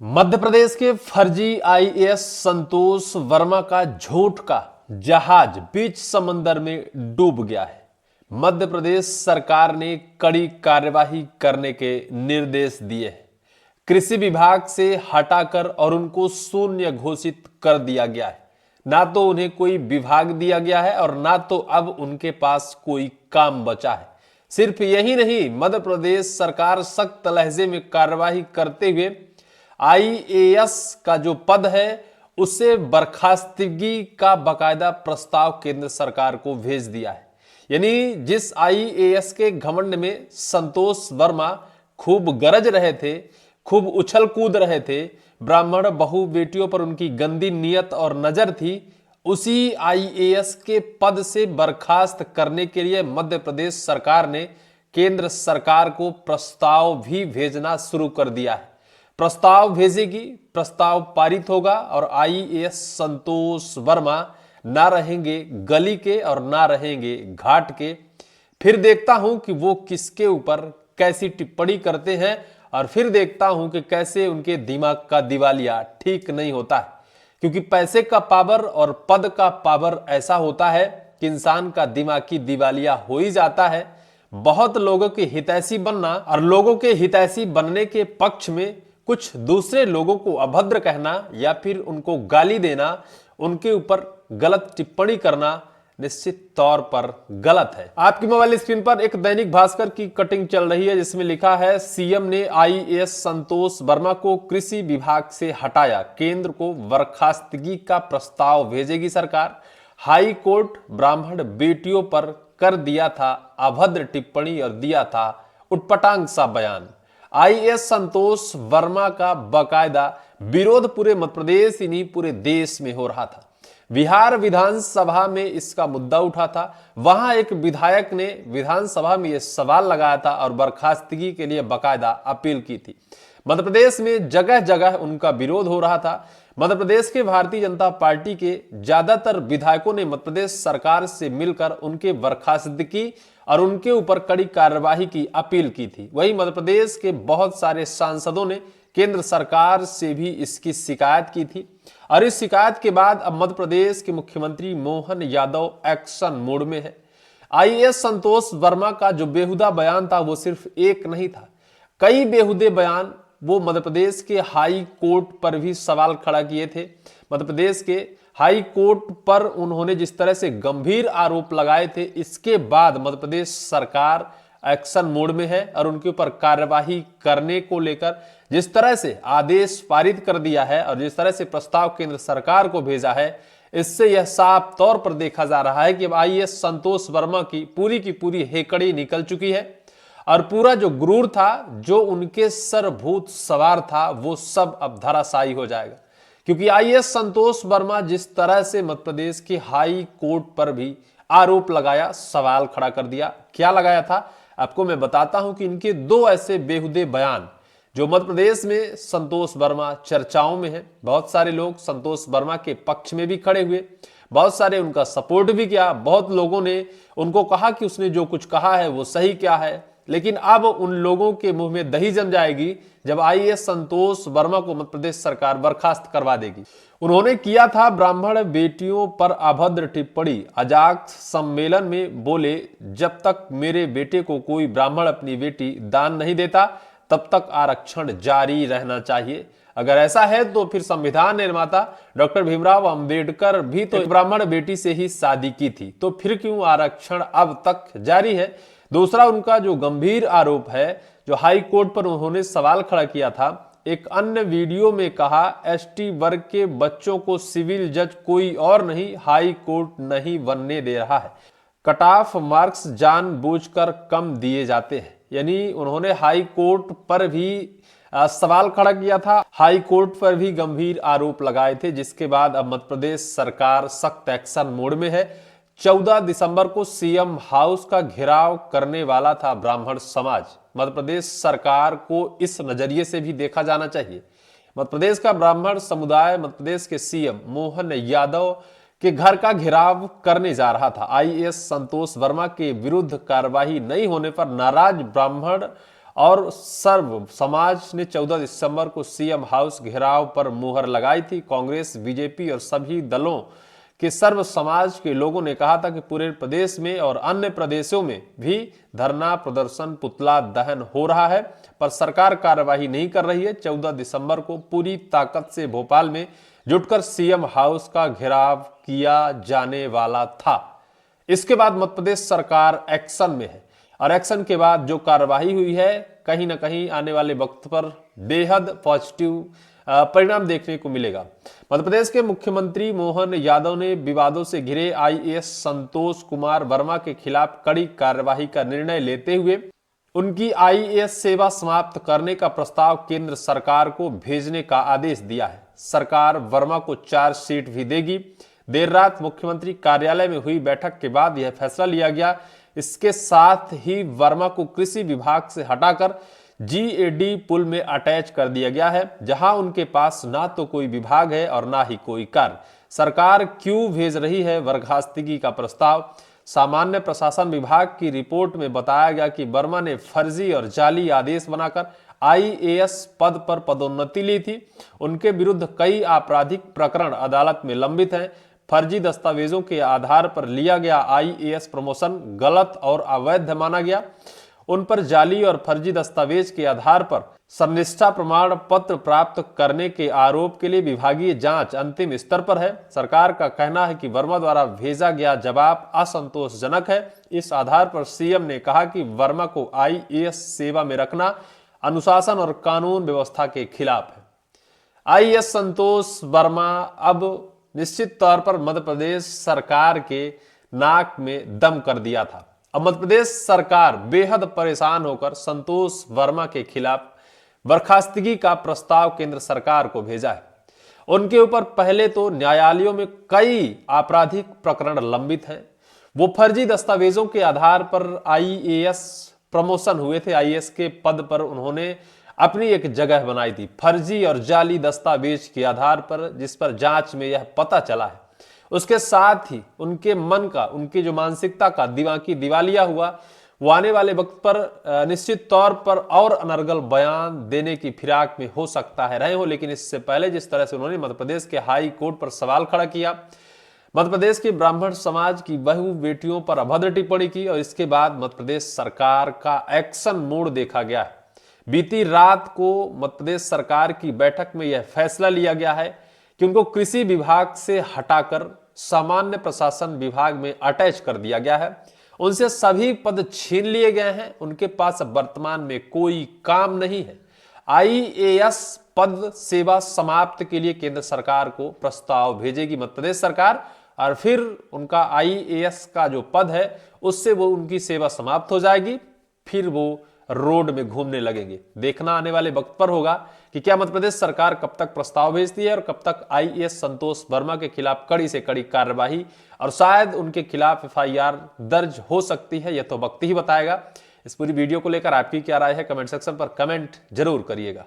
मध्य प्रदेश के फर्जी आईएएस संतोष वर्मा का झूठ का जहाज बीच समंदर में डूब गया है। मध्य प्रदेश सरकार ने कड़ी कार्यवाही करने के निर्देश दिए हैं। कृषि विभाग से हटाकर और उनको शून्य घोषित कर दिया गया है। ना तो उन्हें कोई विभाग दिया गया है और ना तो अब उनके पास कोई काम बचा है। सिर्फ यही नहीं, मध्य प्रदेश सरकार सख्त लहजे में कार्यवाही करते हुए आईएएस का जो पद है उससे बर्खास्तगी का बकायदा प्रस्ताव केंद्र सरकार को भेज दिया है। यानी जिस आईएएस के घमंड में संतोष वर्मा खूब गरज रहे थे, खूब उछल कूद रहे थे, ब्राह्मण बहु बेटियों पर उनकी गंदी नीयत और नजर थी, उसी आईएएस के पद से बर्खास्त करने के लिए मध्य प्रदेश सरकार ने केंद्र सरकार को प्रस्ताव भी भेजना शुरू कर दिया है। प्रस्ताव भेजेगी, प्रस्ताव पारित होगा और आईएएस संतोष वर्मा ना रहेंगे गली के और ना रहेंगे घाट के। फिर देखता हूं कि वो किसके ऊपर कैसी टिप्पणी करते हैं और फिर देखता हूं कि कैसे उनके दिमाग का दिवालिया ठीक नहीं होता है। क्योंकि पैसे का पावर और पद का पावर ऐसा होता है कि इंसान का दिमाग की दिवालिया हो ही जाता है। बहुत लोगों के हितैषी बनना और लोगों के हितैषी बनने के पक्ष में कुछ दूसरे लोगों को अभद्र कहना या फिर उनको गाली देना, उनके ऊपर गलत टिप्पणी करना निश्चित तौर पर गलत है। आपकी मोबाइल स्क्रीन पर एक दैनिक भास्कर की कटिंग चल रही है जिसमें लिखा है, सीएम ने आईएएस संतोष वर्मा को कृषि विभाग से हटाया, केंद्र को बर्खास्तगी का प्रस्ताव भेजेगी सरकार। हाई कोर्ट ब्राह्मण बेटियों पर कर दिया था अभद्र टिप्पणी और दिया था उटपटांग सा बयान। आईएएस संतोष वर्मा का बकायदा विरोध पूरे मध्य प्रदेश ही नहीं पूरे देश में हो रहा था। बिहार विधानसभा में इसका मुद्दा उठा था। वहां एक विधायक ने विधानसभा में यह सवाल लगाया था और बर्खास्तगी के लिए बकायदा अपील की थी। मध्य प्रदेश में जगह जगह उनका विरोध हो रहा था। मध्य प्रदेश के भारतीय जनता पार्टी के ज्यादातर विधायकों ने मध्य प्रदेश सरकार से मिलकर उनके बर्खास्तगी और उनके ऊपर कड़ी कार्यवाही की अपील की थी। वहीं मध्य प्रदेश के बहुत सारे सांसदों ने केंद्र सरकार से भी इसकी शिकायत की थी और इस शिकायत के बाद अब मध्य प्रदेश के मुख्यमंत्री मोहन यादव एक्शन मोड में है। आईएएस संतोष वर्मा का जो बेहुदा बयान था वो सिर्फ एक नहीं था, कई बेहुदे बयान वो मध्य प्रदेश के हाई कोर्ट पर भी सवाल खड़ा किए थे। मध्य प्रदेश के हाई कोर्ट पर उन्होंने जिस तरह से गंभीर आरोप लगाए थे, इसके बाद मध्य प्रदेश सरकार एक्शन मोड में है और उनके ऊपर कार्यवाही करने को लेकर जिस तरह से आदेश पारित कर दिया है और जिस तरह से प्रस्ताव केंद्र सरकार को भेजा है, इससे यह साफ तौर पर देखा जा रहा है कि अब आईएएस संतोष वर्मा की पूरी हेकड़ी निकल चुकी है और पूरा जो गुरूर था, जो उनके सरभूत सवार था, वो सब अब धराशायी हो जाएगा। क्योंकि आईएएस संतोष वर्मा जिस तरह से मध्य प्रदेश के हाई कोर्ट पर भी आरोप लगाया, सवाल खड़ा कर दिया, क्या लगाया था आपको मैं बताता हूं कि इनके दो ऐसे बेहुदे बयान जो मध्य प्रदेश में संतोष वर्मा चर्चाओं में है। बहुत सारे लोग संतोष वर्मा के पक्ष में भी खड़े हुए, बहुत सारे उनका सपोर्ट भी किया, बहुत लोगों ने उनको कहा कि उसने जो कुछ कहा है वो सही क्या है। लेकिन अब उन लोगों के मुंह में दही जम जाएगी जब आईएएस संतोष वर्मा को मध्य प्रदेश सरकार बर्खास्त करवा देगी। उन्होंने किया था ब्राह्मण बेटियों पर अभद्र टिप्पणी। अजाक्स सम्मेलन में बोले, जब तक मेरे बेटे को कोई ब्राह्मण अपनी बेटी दान नहीं देता तब तक आरक्षण जारी रहना चाहिए। अगर ऐसा है तो फिर संविधान निर्माता डॉक्टर भीमराव अंबेडकर भी तो ब्राह्मण बेटी से ही शादी की थी, तो फिर क्यों आरक्षण अब तक जारी है। दूसरा उनका जो गंभीर आरोप है, जो हाई कोर्ट पर उन्होंने सवाल खड़ा किया था, एक अन्य वीडियो में कहा, एसटी वर्ग के बच्चों को सिविल जज कोई और नहीं, हाई कोर्ट नहीं बनने दे रहा है। कट ऑफ मार्क्स जानबूझकर कम दिए जाते हैं। यानी उन्होंने हाई कोर्ट पर भी सवाल खड़ा किया था, हाई कोर्ट पर भी गंभीर आरोप लगाए थे, जिसके बाद अब मध्य प्रदेश सरकार सख्त एक्शन मोड में है। 14 दिसंबर को सीएम हाउस का घेराव करने वाला था ब्राह्मण समाज। मध्य प्रदेश सरकार को इस नजरिए से भी देखा जाना चाहिए। मध्य प्रदेश का ब्राह्मण समुदाय मध्य प्रदेश के सीएम मोहन यादव के घर का घेराव करने जा रहा था। आईएएस संतोष वर्मा के विरुद्ध कार्यवाही नहीं होने पर नाराज ब्राह्मण और सर्व समाज ने 14 दिसंबर को सीएम हाउस घेराव पर मुहर लगाई थी। कांग्रेस, बीजेपी और सभी दलों के सर्व समाज के लोगों ने कहा था कि पूरे प्रदेश में और अन्य प्रदेशों में भी धरना प्रदर्शन, पुतला दहन हो रहा है, पर सरकार कार्यवाही नहीं कर रही है। 14 दिसंबर को पूरी ताकत से भोपाल में जुटकर सीएम हाउस का घेराव किया जाने वाला था। इसके बाद मध्य प्रदेश सरकार एक्शन में है और एक्शन के बाद जो कार्यवाही हुई है, कहीं ना कहीं आने वाले वक्त पर बेहद पॉजिटिव परिणाम देखने को मिलेगा। मध्य प्रदेश के मुख्यमंत्री मोहन यादव ने विवादों से घिरे आईएएस संतोष कुमार वर्मा के खिलाफ कड़ी कार्यवाही का निर्णय लेते हुए उनकी आईएएस सेवा समाप्त करने का प्रस्ताव केंद्र सरकार को भेजने का आदेश दिया है। सरकार वर्मा को चार्जशीट भी देगी। देर रात मुख्यमंत्री कार्यालय में हुई बैठक के बाद यह फैसला लिया गया। इसके साथ ही वर्मा को कृषि विभाग से हटाकर जीएडी पुल में अटैच कर दिया गया है, जहां उनके पास ना तो कोई विभाग है और ना ही कोई कार्य। सरकार क्यों भेज रही है बर्खास्तगी का प्रस्ताव? सामान्य प्रशासन विभाग की रिपोर्ट में बताया गया कि वर्मा ने फर्जी और जाली आदेश बनाकर आईएएस पद पर पदोन्नति ली थी। उनके विरुद्ध कई आपराधिक प्रकरण अदालत में लंबित हैं। फर्जी दस्तावेजों के आधार पर लिया गया आईएएस प्रमोशन गलत और अवैध माना गया। उन पर जाली और फर्जी दस्तावेज के आधार पर सन्निष्ठा प्रमाण पत्र प्राप्त करने के आरोप के लिए विभागीय जांच अंतिम स्तर पर है। सरकार का कहना है कि वर्मा द्वारा भेजा गया जवाब असंतोषजनक है। इस आधार पर सीएम ने कहा कि वर्मा को आईएएस सेवा में रखना अनुशासन और कानून व्यवस्था के खिलाफ है। आईएएस संतोष वर्मा अब निश्चित तौर पर मध्य प्रदेश सरकार के नाक में दम कर दिया था। अब मध्य प्रदेश सरकार बेहद परेशान होकर संतोष वर्मा के खिलाफ बर्खास्तगी का प्रस्ताव केंद्र सरकार को भेजा है। उनके ऊपर पहले तो न्यायालयों में कई आपराधिक प्रकरण लंबित हैं। वो फर्जी दस्तावेजों के आधार पर आईएएस प्रमोशन हुए थे। आईएएस के पद पर उन्होंने अपनी एक जगह बनाई थी। फर्जी और जाली दस्तावेज के आधार पर, जिस पर जांच में यह पता चला है, उसके साथ ही उनके मन का, उनकी जो मानसिकता का दिमाग की दिवालिया हुआ, वो आने वाले वक्त पर निश्चित तौर पर और अनर्गल बयान देने की फिराक में हो सकता है रहे हो। लेकिन इससे पहले जिस तरह से उन्होंने मध्य प्रदेश के हाई कोर्ट पर सवाल खड़ा किया, मध्य प्रदेश के ब्राह्मण समाज की बहू बेटियों पर अभद्र टिप्पणी की, और इसके बाद मध्य प्रदेश सरकार का एक्शन मोड देखा गया है। बीती रात को मध्य प्रदेश सरकार की बैठक में यह फैसला लिया गया है कि उनको कृषि विभाग से हटाकर सामान्य प्रशासन विभाग में अटैच कर दिया गया है। उनसे सभी पद छीन लिए गए हैं। उनके पास वर्तमान में कोई काम नहीं है। आईएएस पद सेवा समाप्त के लिए केंद्र सरकार को प्रस्ताव भेजेगी मध्य प्रदेश सरकार, और फिर उनका आईएएस का जो पद है उससे वो उनकी सेवा समाप्त हो जाएगी। फिर वो रोड में घूमने लगेंगे। देखना आने वाले वक्त पर होगा कि क्या मध्य प्रदेश सरकार कब तक प्रस्ताव भेजती है और कब तक आईएएस संतोष वर्मा के खिलाफ कड़ी से कड़ी कार्यवाही और शायद उनके खिलाफ एफआईआर दर्ज हो सकती है। यह तो वक्त ही बताएगा। इस पूरी वीडियो को लेकर आपकी क्या राय है, कमेंट सेक्शन पर कमेंट जरूर करिएगा।